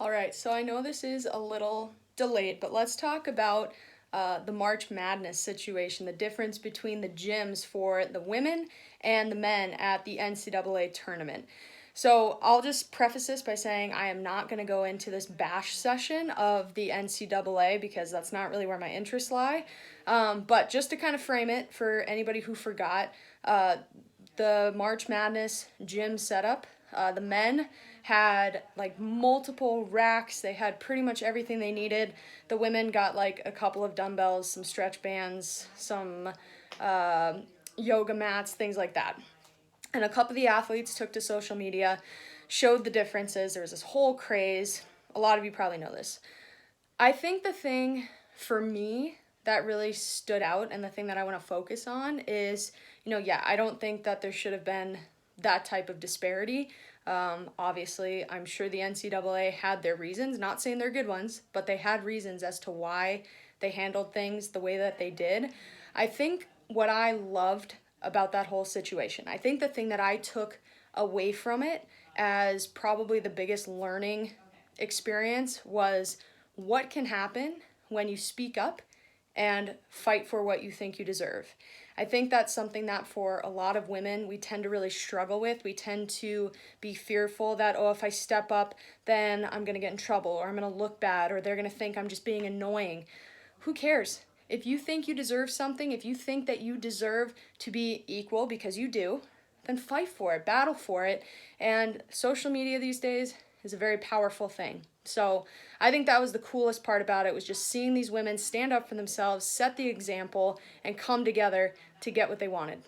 All right, so I know this is a little delayed, but let's talk about the March Madness situation, the difference between the gyms for the women and the men at the NCAA tournament. So I'll just preface this by saying I am not going to go into this bash session of the NCAA because that's not really where my interests lie. But just to kind of frame it for anybody who forgot, the March Madness gym setup. The men had like multiple racks. They had pretty much everything they needed. The women got like a couple of dumbbells, some stretch bands, some uh, yoga mats, things like that. And a couple of the athletes took to social media, showed the differences. There was this whole craze. A lot of you probably know this. I think the thing for me that really stood out and the thing that I want to focus on is, yeah, I don't think that there should have been that type of disparity. Obviously, I'm sure the NCAA had their reasons, not saying they're good ones, but they had reasons as to why they handled things the way that they did. I think what I loved about that whole situation, I think the thing that I took away from it as probably the biggest learning experience was what can happen when you speak up and fight for what you think you deserve. I think that's something that for a lot of women we tend to really struggle with. We tend to be fearful that, oh, if I step up, then I'm going to get in trouble or I'm going to look bad or they're going to think I'm just being annoying. Who cares? If you think you deserve something, if you think that you deserve to be equal because you do, then fight for it, battle for it. And social media these days is a very powerful thing. So I think that was the coolest part about it, was just seeing these women stand up for themselves, set the example, and come together to get what they wanted.